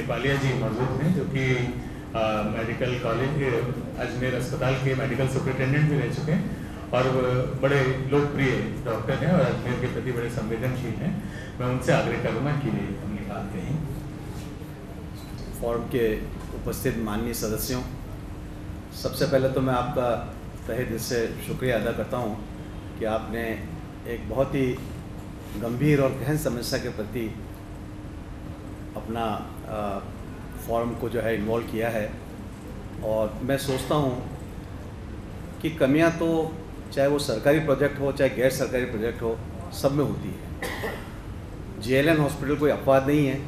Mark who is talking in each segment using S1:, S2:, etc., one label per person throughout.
S1: नेपालिया जी मौजूद हैं, जो कि मेडिकल कॉलेज अजमेर अस्पताल के मेडिकल सुपरिटेंडेंट भी रह चुके हैं और बड़े लोकप्रिय डॉक्टर हैं और अजमेर के प्रति बड़े संवेदनशील हैं। मैं उनसे आग्रह करूँगा कि अपनी बात कहें।
S2: फोरम के उपस्थित माननीय सदस्यों, सबसे पहले तो मैं आपका तहे दिल से शुक्रिया अदा करता हूँ कि आपने एक बहुत ही गंभीर और गहन समस्या के प्रति अपना फोरम को जो है इन्वॉल्व किया है। और मैं सोचता हूँ कि कमियाँ तो चाहे वो सरकारी प्रोजेक्ट हो चाहे गैर सरकारी प्रोजेक्ट हो, सब में होती है। JLN हॉस्पिटल कोई अपवाद नहीं है।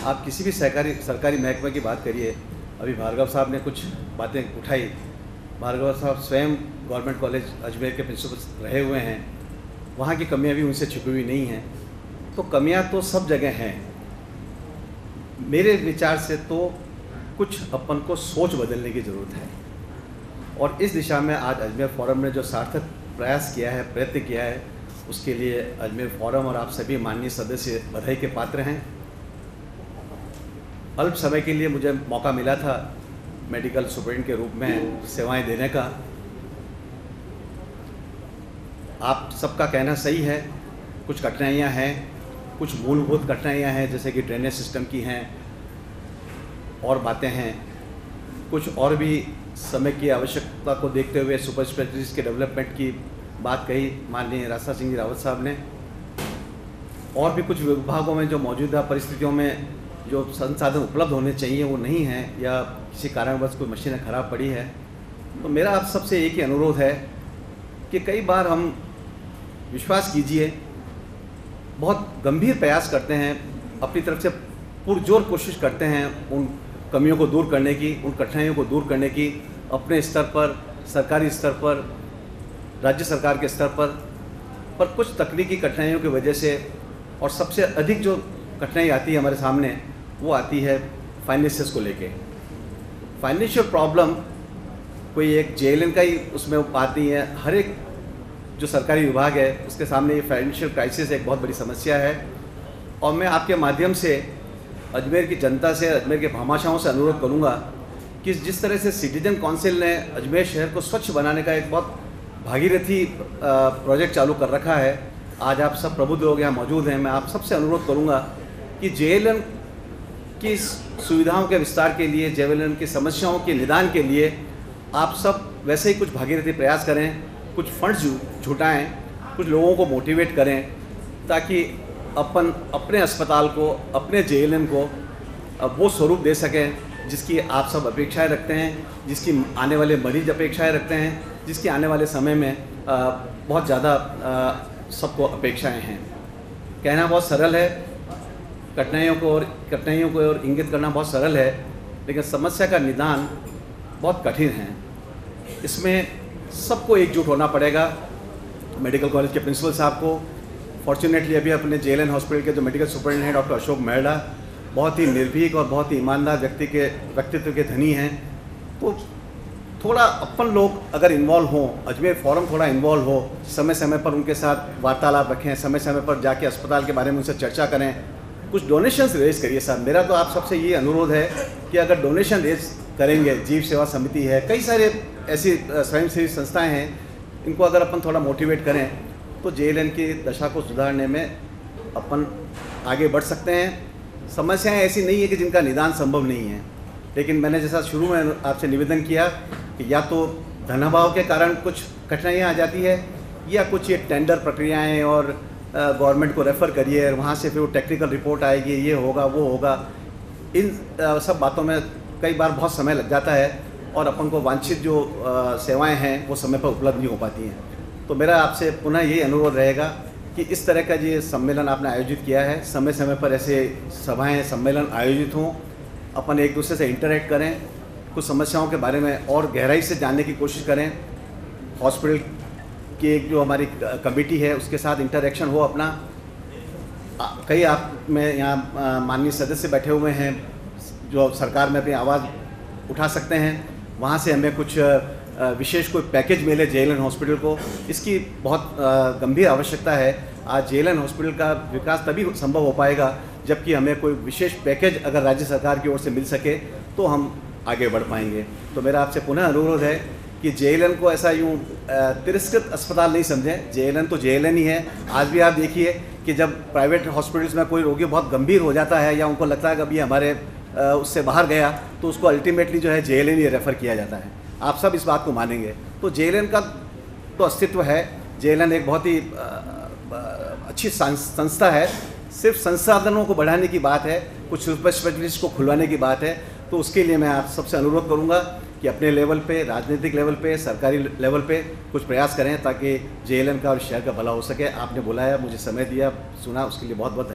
S2: आप किसी भी सरकारी महकमे की बात करिए, अभी भार्गव साहब ने कुछ बातें उठाई। भार्गव साहब स्वयं गवर्नमेंट कॉलेज अजमेर के प्रिंसिपल रहे हुए हैं, वहाँ की कमियाँ भी उनसे छिपी हुई नहीं हैं। तो कमियाँ तो सब जगह हैं। मेरे विचार से तो कुछ अपन को सोच बदलने की ज़रूरत है और इस दिशा में आज अजमेर फोरम ने जो सार्थक प्रयास किया है, प्रयत्न किया है, उसके लिए अजमेर फोरम और आप सभी माननीय सदस्य बधाई के पात्र हैं। अल्प समय के लिए मुझे मौका मिला था मेडिकल सुपरिटेंडेंट के रूप में सेवाएं देने का। आप सबका कहना सही है, कुछ कठिनाइयां हैं, कुछ मूलभूत कठिनाइयां हैं जैसे कि ड्रेनेज सिस्टम की हैं और बातें हैं। कुछ और भी समय की आवश्यकता को देखते हुए सुपर स्पेशलिस्ट के डेवलपमेंट की बात कही माननीय रास्ता सिंह जी रावत साहब ने। और भी कुछ विभागों में जो मौजूदा परिस्थितियों में जो संसाधन उपलब्ध होने चाहिए वो नहीं हैं या किसी कारणवश कोई मशीनें ख़राब पड़ी है। तो मेरा आप सबसे एक ही अनुरोध है कि कई बार हम विश्वास कीजिए बहुत गंभीर प्रयास करते हैं, अपनी तरफ से पुरजोर कोशिश करते हैं उन कमियों को दूर करने की, उन कठिनाइयों को दूर करने की, अपने स्तर पर, सरकारी स्तर पर, राज्य सरकार के स्तर पर कुछ तकनीकी कठिनाइयों की वजह से और सबसे अधिक जो कठिनाई आती है हमारे सामने वो आती है फाइनेंसेस को लेके। फाइनेंशियल प्रॉब्लम कोई एक JLN का ही उसमें बात नहीं है। हर एक जो सरकारी विभाग है उसके सामने ये फाइनेंशियल क्राइसिस एक बहुत बड़ी समस्या है। और मैं आपके माध्यम से अजमेर की जनता से, अजमेर के भामाशाहों से अनुरोध करूंगा कि जिस तरह से सिटीजन काउंसिल ने अजमेर शहर को स्वच्छ बनाने का एक बहुत भागीरथी प्रोजेक्ट चालू कर रखा है। आज आप सब प्रबुद्ध लोग यहाँ मौजूद हैं। मैं आप सबसे अनुरोध करूंगा कि JLN की सुविधाओं के विस्तार के लिए, JLN की समस्याओं के निदान के लिए आप सब वैसे ही कुछ भागीरथी प्रयास करें, कुछ फंड्स जुटाएं, कुछ लोगों को मोटिवेट करें ताकि अपन अपने अस्पताल को, अपने JLN को वो स्वरूप दे सकें जिसकी आप सब अपेक्षाएं रखते हैं, जिसकी आने वाले मरीज अपेक्षाएं रखते हैं, जिसकी आने वाले समय में बहुत ज़्यादा सबको अपेक्षाएं हैं। कहना बहुत सरल है, कठिनाइयों को और इंगित करना बहुत सरल है, लेकिन समस्या का निदान बहुत कठिन है। इसमें सबको एकजुट होना पड़ेगा। मेडिकल कॉलेज के प्रिंसिपल साहब को, फॉर्चुनेटली अभी अपने JLN हॉस्पिटल के जो मेडिकल सुपरिटेंडेंट हैं डॉक्टर अशोक मेहड़ा बहुत ही निर्भीक और बहुत ही ईमानदार व्यक्तित्व के धनी हैं। तो थोड़ा अपन लोग अगर इन्वॉल्व हों, अजमेर फोरम थोड़ा इन्वॉल्व हो, समय समय पर उनके साथ वार्तालाप रखें, समय समय पर जाके अस्पताल के बारे में उनसे चर्चा करें, कुछ डोनेशंस रेज करिए साहब। मेरा तो आप सबसे ये अनुरोध है कि अगर डोनेशन रेज करेंगे, जीव सेवा समिति है, कई सारे ऐसी स्वयंसेवी संस्थाएं हैं, इनको अगर अपन थोड़ा मोटिवेट करें तो JLN की दशा को सुधारने में अपन आगे बढ़ सकते हैं। समस्याएं ऐसी नहीं है कि जिनका निदान संभव नहीं है, लेकिन मैंने जैसा शुरू में आपसे निवेदन किया कि या तो धनाभाव के कारण कुछ कठिनाइयाँ आ जाती है या कुछ ये टेंडर प्रक्रियाएँ और गवर्नमेंट को रेफ़र करिए, वहाँ से फिर वो टेक्निकल रिपोर्ट आएगी, ये होगा वो होगा। इन सब बातों में कई बार बहुत समय लग जाता है और अपन को वांछित जो सेवाएं हैं वो समय पर उपलब्ध नहीं हो पाती हैं। तो मेरा आपसे पुनः यही अनुरोध रहेगा कि इस तरह का ये सम्मेलन आपने आयोजित किया है, समय समय पर ऐसे सभाएं, सम्मेलन आयोजित हों, अपन एक दूसरे से इंटरेक्ट करें, कुछ समस्याओं के बारे में और गहराई से जानने की कोशिश करें। हॉस्पिटल की एक जो हमारी कमेटी है उसके साथ इंटरेक्शन हो अपना। कई आप में यहाँ माननीय सदस्य बैठे हुए हैं जो सरकार में अपनी आवाज़ उठा सकते हैं, वहाँ से हमें कुछ विशेष कोई पैकेज मिले JLN हॉस्पिटल को, इसकी बहुत गंभीर आवश्यकता है। आज JLN हॉस्पिटल का विकास तभी संभव हो पाएगा जबकि हमें कोई विशेष पैकेज अगर राज्य सरकार की ओर से मिल सके तो हम आगे बढ़ पाएंगे। तो मेरा आपसे पुनः अनुरोध है कि JLN को ऐसा यूँ तिरस्कृत अस्पताल नहीं समझें। JLN तो JLN ही है। आज भी आप देखिए कि जब प्राइवेट हॉस्पिटल्स में कोई रोगी बहुत गंभीर हो जाता है या उनको लगता है कि अभी हमारे उससे बाहर गया, तो उसको अल्टीमेटली जो है JLN ही रेफ़र किया जाता है। आप सब इस बात को मानेंगे। तो JLN का तो अस्तित्व है। JLN एक बहुत ही अच्छी संस्था है। सिर्फ संसाधनों को बढ़ाने की बात है, कुछ सुपर स्पेशलिस्ट को खुलवाने की बात है। तो उसके लिए मैं आप सबसे अनुरोध करूंगा कि अपने लेवल पे, राजनीतिक लेवल पे, सरकारी लेवल पे कुछ प्रयास करें ताकि JLN का और शहर का भला हो सके। आपने बुलाया, मुझे समय दिया, सुना, उसके लिए बहुत बहुत